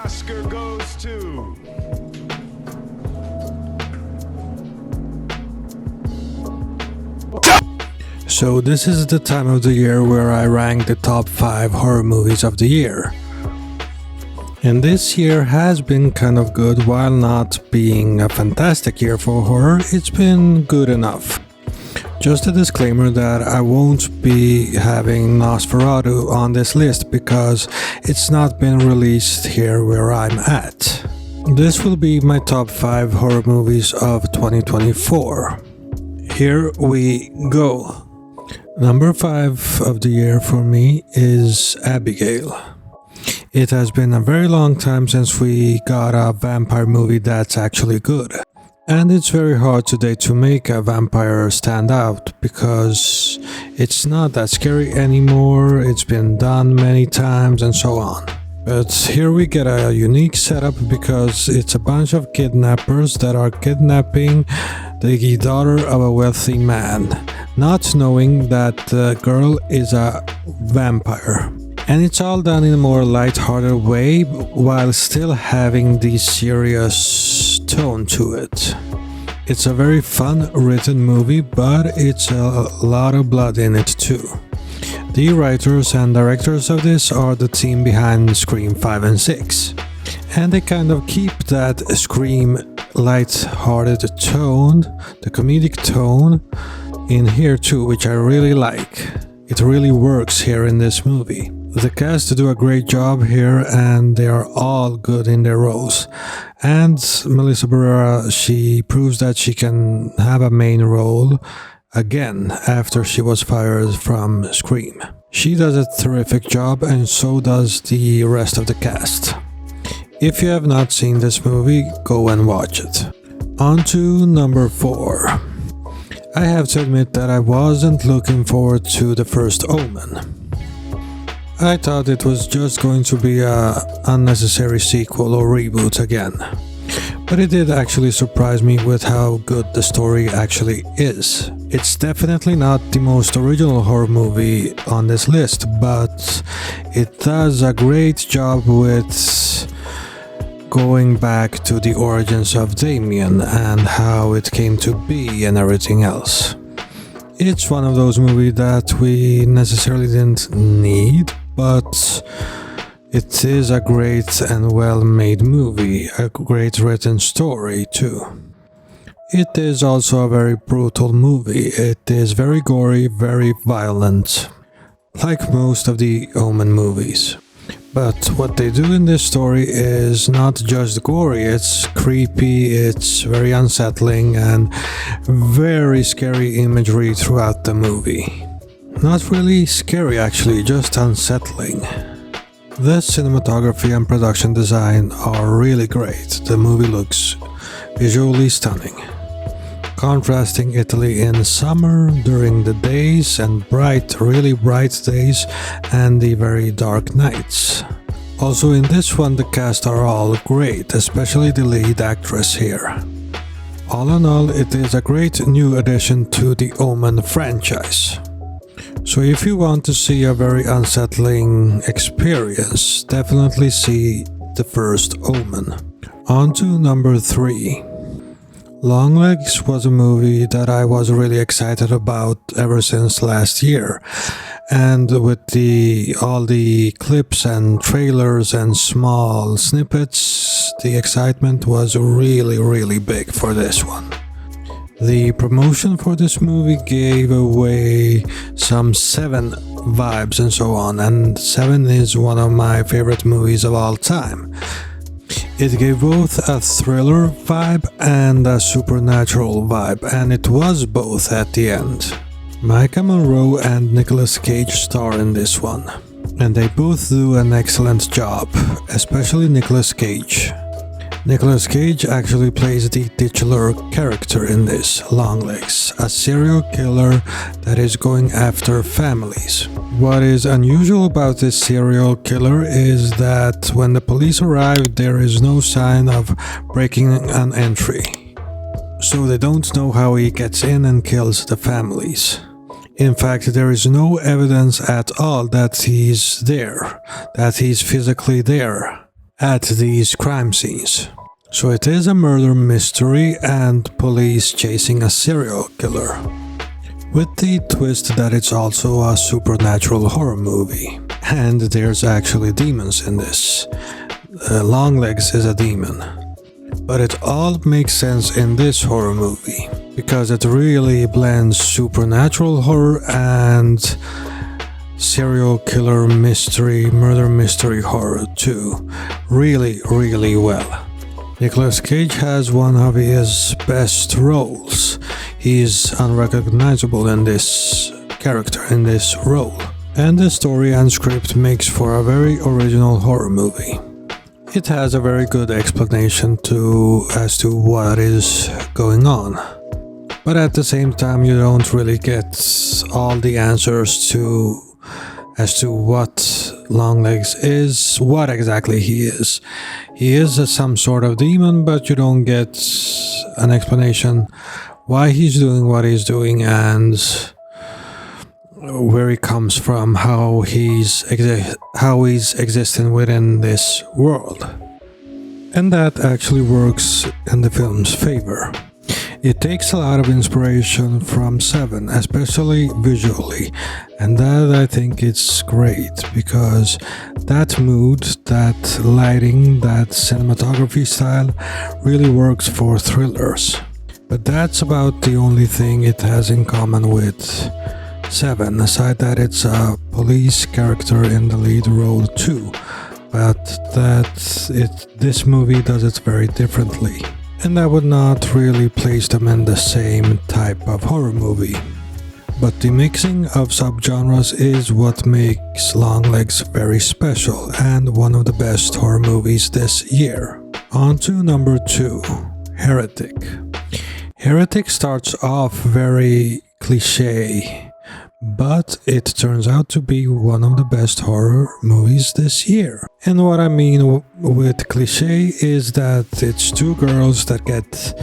Oscar goes to... So this is the time of the year where I rank the top 5 horror movies of the year. And this year has been kind of good. While not being a fantastic year for horror, it's been good enough. Just a disclaimer that I won't be having Nosferatu on this list because it's not been released here where I'm at. This will be my top 5 horror movies of 2024. Here we go. Number 5 of the year for me is Abigail. It has been a very long time since we got a vampire movie that's actually good. And it's very hard today to make a vampire stand out because it's not that scary anymore, it's been done many times and so on. But here we get a unique setup because it's a bunch of kidnappers that are kidnapping the daughter of a wealthy man, not knowing that the girl is a vampire. And it's all done in a more light-hearted way while still having the serious tone to it. It's a very fun written movie, but it's a lot of blood in it too. The writers and directors of this are the team behind Scream 5 and 6. And they kind of keep that Scream light-hearted tone, the comedic tone, in here too, which I really like. It really works here in this movie. The cast do a great job here and they are all good in their roles. And Melissa Barrera, she proves that she can have a main role again after she was fired from Scream. She does a terrific job and so does the rest of the cast. If you have not seen this movie, go and watch it. On to number 4. I have to admit that I wasn't looking forward to The First Omen. I thought it was just going to be a unnecessary sequel or reboot again. But it did actually surprise me with how good the story actually is. It's definitely not the most original horror movie on this list, but it does a great job with going back to the origins of Damien and how it came to be and everything else. It's one of those movies that we necessarily didn't need, but it is a great and well-made movie, a great written story too. It is also a very brutal movie. It is very gory, very violent, like most of the Omen movies. But what they do in this story is not just gory, it's creepy, it's very unsettling and very scary imagery throughout the movie. Not really scary actually, just unsettling. The cinematography and production design are really great. The movie looks visually stunning. Contrasting Italy in summer during the days and bright, really bright days and the very dark nights. Also in this one the cast are all great, especially the lead actress here. All in all, it is a great new addition to the Omen franchise. So if you want to see a very unsettling experience, definitely see The First Omen. On to number 3. Longlegs was a movie that I was really excited about ever since last year. And with all the clips and trailers and small snippets, the excitement was really big for this one. The promotion for this movie gave away some Seven vibes and so on, and Seven is one of my favorite movies of all time. It gave both a thriller vibe and a supernatural vibe, and it was both at the end. Micah Monroe and Nicolas Cage star in this one, and they both do an excellent job, especially Nicolas Cage. Nicolas Cage actually plays the titular character in this, Longlegs, a serial killer that is going after families. What is unusual about this serial killer is that when the police arrive, there is no sign of breaking an entry. So they don't know how he gets in and kills the families. In fact, there is no evidence at all that he's there, that he's physically there. at these crime scenes. So it is a murder mystery and police chasing a serial killer, with the twist that it's also a supernatural horror movie. And there's actually demons in this. Longlegs is a demon. But it all makes sense in this horror movie, because it really blends supernatural horror and serial killer mystery, murder mystery horror too. Really, really well. Nicolas Cage has one of his best roles. He's unrecognizable in this character, in this role. And the story and script makes for a very original horror movie. It has a very good explanation as to what is going on. But at the same time, you don't really get all the answers as to what Longlegs is, what exactly he is. He is some sort of demon, but you don't get an explanation why he's doing what he's doing and where he comes from, how he's existing within this world. And that actually works in the film's favor. It takes a lot of inspiration from Seven, especially visually, and that I think it's great because that mood, that lighting, that cinematography style really works for thrillers. But that's about the only thing it has in common with Seven, aside that it's a police character in the lead role too, but this movie does it very differently. And I would not really place them in the same type of horror movie. But the mixing of subgenres is what makes Longlegs very special and one of the best horror movies this year. On to number 2, Heretic. Heretic starts off very cliché, but it turns out to be one of the best horror movies this year. And what I mean with cliché is that it's two girls that get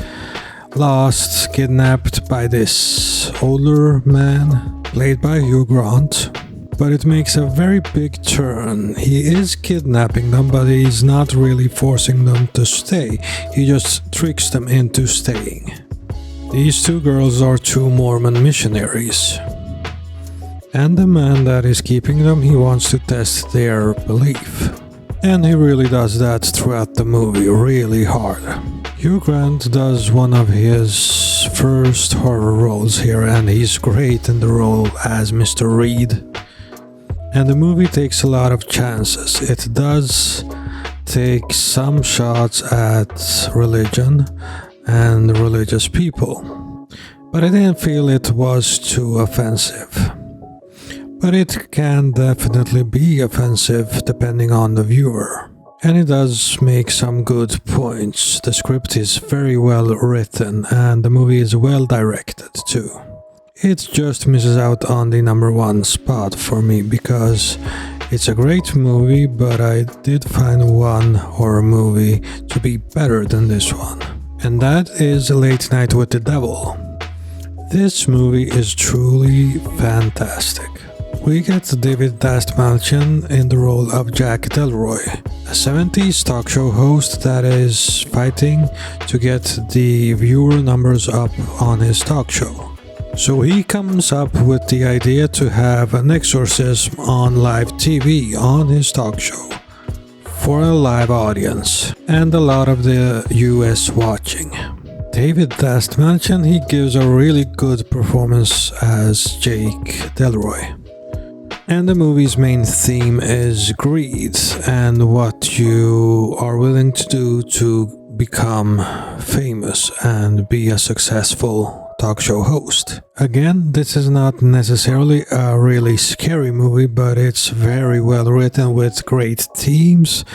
lost, kidnapped by this older man, played by Hugh Grant. But it makes a very big turn. He is kidnapping them, but he's not really forcing them to stay. He just tricks them into staying. These two girls are two Mormon missionaries. And the man that is keeping them, he wants to test their belief. And he really does that throughout the movie, really hard. Hugh Grant does one of his first horror roles here, and he's great in the role as Mr. Reed. And the movie takes a lot of chances. It does take some shots at religion and religious people, but I didn't feel it was too offensive. But it can definitely be offensive depending on the viewer. And it does make some good points. The script is very well written and the movie is well directed too. It just misses out on the number 1 spot for me because it's a great movie, but I did find one horror movie to be better than this one. And that is Late Night with the Devil. This movie is truly fantastic. We get David Dastmalchian in the role of Jack Delroy, a 70s talk show host that is fighting to get the viewer numbers up on his talk show. So he comes up with the idea to have an exorcism on live TV on his talk show for a live audience and a lot of the US watching. David Dastmalchian, he gives a really good performance as Jake Delroy. And the movie's main theme is greed and what you are willing to do to become famous and be a successful talk show host. Again, this is not necessarily a really scary movie, but it's very well written with great themes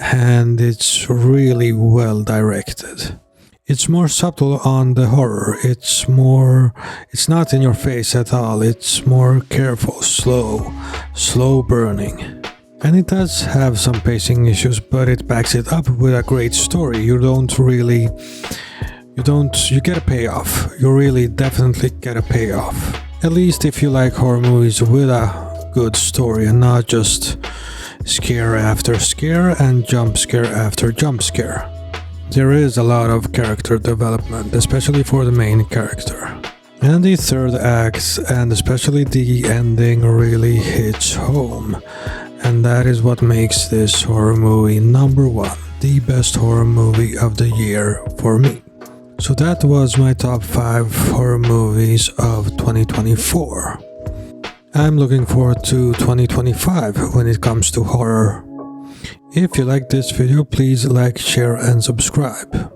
and it's really well directed. It's more subtle on the horror. It's not in your face at all. It's more careful, slow burning. And it does have some pacing issues, but it backs it up with a great story. You get a payoff. You really definitely get a payoff. At least if you like horror movies with a good story and not just scare after scare and jump scare after jump scare. There is a lot of character development, especially for the main character. And the third act, and especially the ending, really hits home. And that is what makes this horror movie number one, the best horror movie of the year for me. So that was my top 5 horror movies of 2024. I'm looking forward to 2025 when it comes to horror. If you like this video, please like, share and subscribe.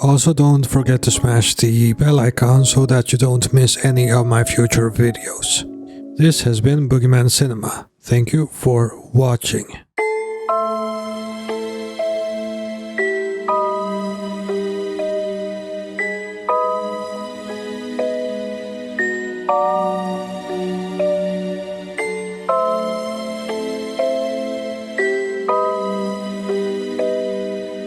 Also, don't forget to smash the bell icon so that you don't miss any of my future videos. This has been Boogeyman Cinema. Thank you for watching.